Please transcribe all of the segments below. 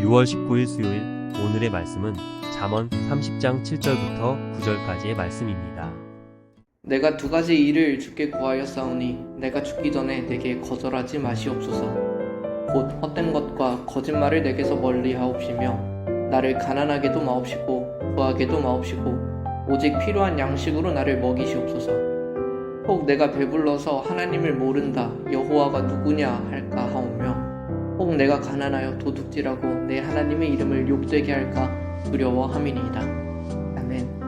6월 19일 수요일 오늘의 말씀은 잠언 30장 7절부터 9절까지의 말씀입니다. 내가 두 가지 일을 주께 구하였사오니 내가 죽기 전에 내게 거절하지 마시옵소서. 곧 헛된 것과 거짓말을 내게서 멀리하옵시며 나를 가난하게도 마옵시고 부하게도 마옵시고 오직 필요한 양식으로 나를 먹이시옵소서. 혹 내가 배불러서 하나님을 모른다 여호와가 누구냐 할까 하오며 혹 내가 가난하여 도둑질하고 내 하나님의 이름을 욕되게 할까 두려워함이니이다. 아멘.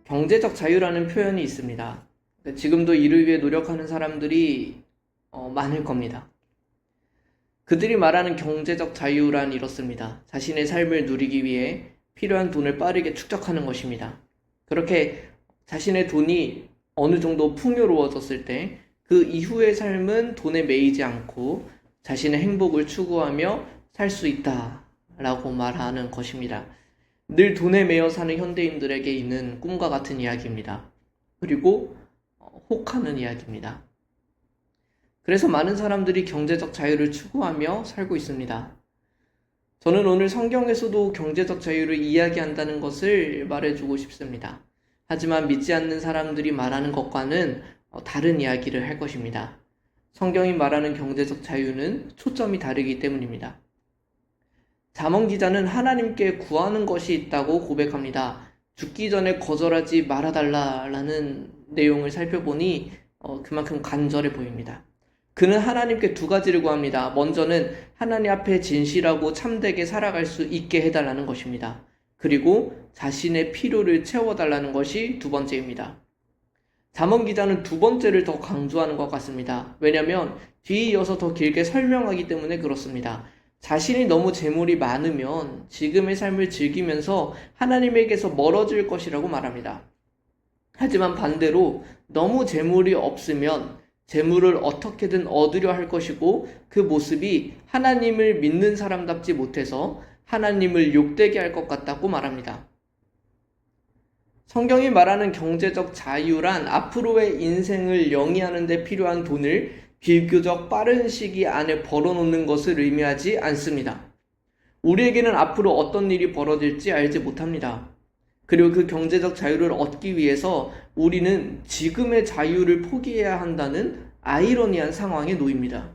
경제적 자유라는 표현이 있습니다. 지금도 이를 위해 노력하는 사람들이 많을 겁니다. 그들이 말하는 경제적 자유란 이렇습니다. 자신의 삶을 누리기 위해 필요한 돈을 빠르게 축적하는 것입니다. 그렇게 자신의 돈이 어느 정도 풍요로워졌을 때 그 이후의 삶은 돈에 매이지 않고 자신의 행복을 추구하며 살 수 있다라고 말하는 것입니다. 늘 돈에 매여 사는 현대인들에게 있는 꿈과 같은 이야기입니다. 그리고 혹하는 이야기입니다. 그래서 많은 사람들이 경제적 자유를 추구하며 살고 있습니다. 저는 오늘 성경에서도 경제적 자유를 이야기한다는 것을 말해주고 싶습니다. 하지만 믿지 않는 사람들이 말하는 것과는 다른 이야기를 할 것입니다. 성경이 말하는 경제적 자유는 초점이 다르기 때문입니다. 잠언 기자는 하나님께 구하는 것이 있다고 고백합니다. 죽기 전에 거절하지 말아달라라는 내용을 살펴보니 그만큼 간절해 보입니다. 그는 하나님께 두 가지를 구합니다. 먼저는 하나님 앞에 진실하고 참되게 살아갈 수 있게 해달라는 것입니다. 그리고 자신의 필요를 채워달라는 것이 두 번째입니다. 잠언 기자는 두 번째를 더 강조하는 것 같습니다. 왜냐하면 뒤에 이어서 더 길게 설명하기 때문에 그렇습니다. 자신이 너무 재물이 많으면 지금의 삶을 즐기면서 하나님에게서 멀어질 것이라고 말합니다. 하지만 반대로 너무 재물이 없으면 재물을 어떻게든 얻으려 할 것이고 그 모습이 하나님을 믿는 사람답지 못해서 하나님을 욕되게 할 것 같다고 말합니다. 성경이 말하는 경제적 자유란 앞으로의 인생을 영위하는 데 필요한 돈을 비교적 빠른 시기 안에 벌어놓는 것을 의미하지 않습니다. 우리에게는 앞으로 어떤 일이 벌어질지 알지 못합니다. 그리고 그 경제적 자유를 얻기 위해서 우리는 지금의 자유를 포기해야 한다는 아이러니한 상황에 놓입니다.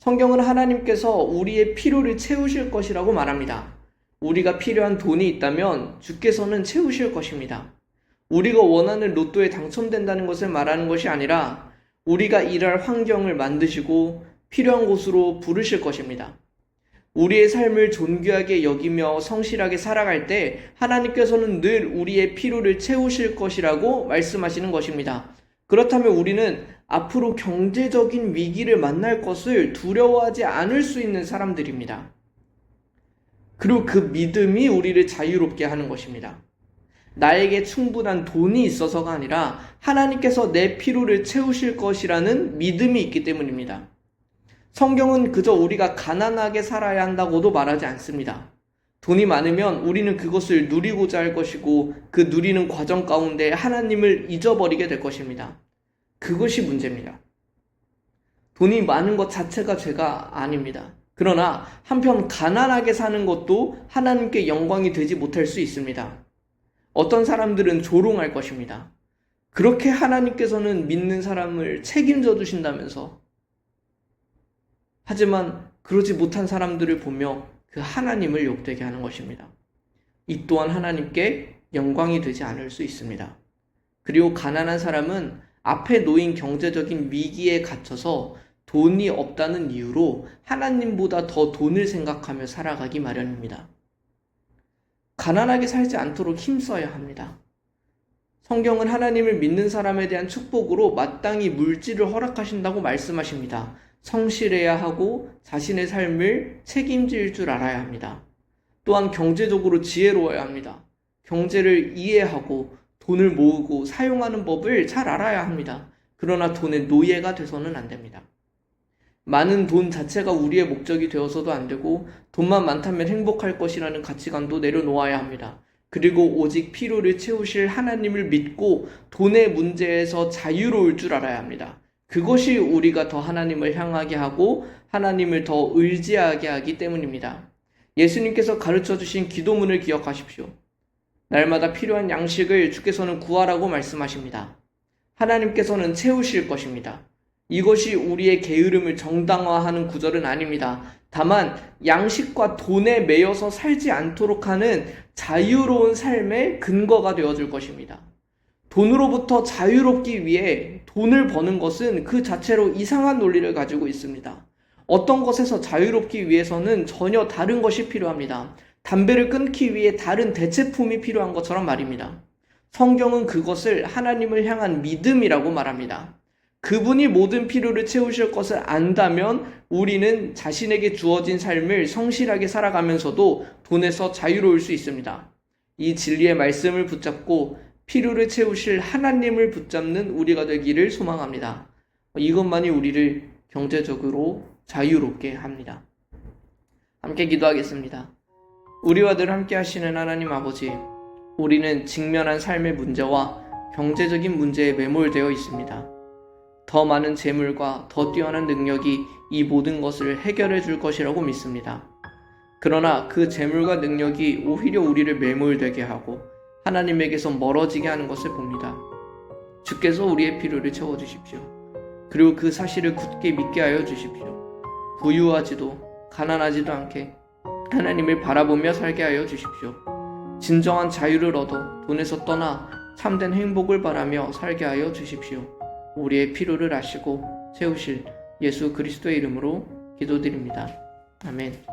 성경은 하나님께서 우리의 필요를 채우실 것이라고 말합니다. 우리가 필요한 돈이 있다면 주께서는 채우실 것입니다. 우리가 원하는 로또에 당첨된다는 것을 말하는 것이 아니라 우리가 일할 환경을 만드시고 필요한 곳으로 부르실 것입니다. 우리의 삶을 존귀하게 여기며 성실하게 살아갈 때 하나님께서는 늘 우리의 필요를 채우실 것이라고 말씀하시는 것입니다. 그렇다면 우리는 앞으로 경제적인 위기를 만날 것을 두려워하지 않을 수 있는 사람들입니다. 그리고 그 믿음이 우리를 자유롭게 하는 것입니다. 나에게 충분한 돈이 있어서가 아니라 하나님께서 내 필요를 채우실 것이라는 믿음이 있기 때문입니다. 성경은 그저 우리가 가난하게 살아야 한다고도 말하지 않습니다. 돈이 많으면 우리는 그것을 누리고자 할 것이고 그 누리는 과정 가운데 하나님을 잊어버리게 될 것입니다. 그것이 문제입니다. 돈이 많은 것 자체가 죄가 아닙니다. 그러나 한편 가난하게 사는 것도 하나님께 영광이 되지 못할 수 있습니다. 어떤 사람들은 조롱할 것입니다. 그렇게 하나님께서는 믿는 사람을 책임져 주신다면서. 하지만 그러지 못한 사람들을 보며 그 하나님을 욕되게 하는 것입니다. 이 또한 하나님께 영광이 되지 않을 수 있습니다. 그리고 가난한 사람은 앞에 놓인 경제적인 위기에 갇혀서 돈이 없다는 이유로 하나님보다 더 돈을 생각하며 살아가기 마련입니다. 가난하게 살지 않도록 힘써야 합니다. 성경은 하나님을 믿는 사람에 대한 축복으로 마땅히 물질을 허락하신다고 말씀하십니다. 성실해야 하고 자신의 삶을 책임질 줄 알아야 합니다. 또한 경제적으로 지혜로워야 합니다. 경제를 이해하고 돈을 모으고 사용하는 법을 잘 알아야 합니다. 그러나 돈의 노예가 돼서는 안 됩니다. 많은 돈 자체가 우리의 목적이 되어서도 안 되고 돈만 많다면 행복할 것이라는 가치관도 내려놓아야 합니다. 그리고 오직 필요를 채우실 하나님을 믿고 돈의 문제에서 자유로울 줄 알아야 합니다. 그것이 우리가 더 하나님을 향하게 하고 하나님을 더 의지하게 하기 때문입니다. 예수님께서 가르쳐 주신 기도문을 기억하십시오. 날마다 필요한 양식을 주께서는 구하라고 말씀하십니다. 하나님께서는 채우실 것입니다. 이것이 우리의 게으름을 정당화하는 구절은 아닙니다. 다만 양식과 돈에 매여서 살지 않도록 하는 자유로운 삶의 근거가 되어줄 것입니다. 돈으로부터 자유롭기 위해 돈을 버는 것은 그 자체로 이상한 논리를 가지고 있습니다. 어떤 것에서 자유롭기 위해서는 전혀 다른 것이 필요합니다. 담배를 끊기 위해 다른 대체품이 필요한 것처럼 말입니다. 성경은 그것을 하나님을 향한 믿음이라고 말합니다. 그분이 모든 필요를 채우실 것을 안다면 우리는 자신에게 주어진 삶을 성실하게 살아가면서도 돈에서 자유로울 수 있습니다. 이 진리의 말씀을 붙잡고 필요를 채우실 하나님을 붙잡는 우리가 되기를 소망합니다. 이것만이 우리를 경제적으로 자유롭게 합니다. 함께 기도하겠습니다. 우리와 늘 함께 하시는 하나님 아버지, 우리는 직면한 삶의 문제와 경제적인 문제에 매몰되어 있습니다. 더 많은 재물과 더 뛰어난 능력이 이 모든 것을 해결해 줄 것이라고 믿습니다. 그러나 그 재물과 능력이 오히려 우리를 매몰되게 하고 하나님에게서 멀어지게 하는 것을 봅니다. 주께서 우리의 필요를 채워주십시오. 그리고 그 사실을 굳게 믿게 하여 주십시오. 부유하지도 가난하지도 않게 하나님을 바라보며 살게 하여 주십시오. 진정한 자유를 얻어 돈에서 떠나 참된 행복을 바라며 살게 하여 주십시오. 우리의 필요를 아시고 채우실 예수 그리스도의 이름으로 기도드립니다. 아멘.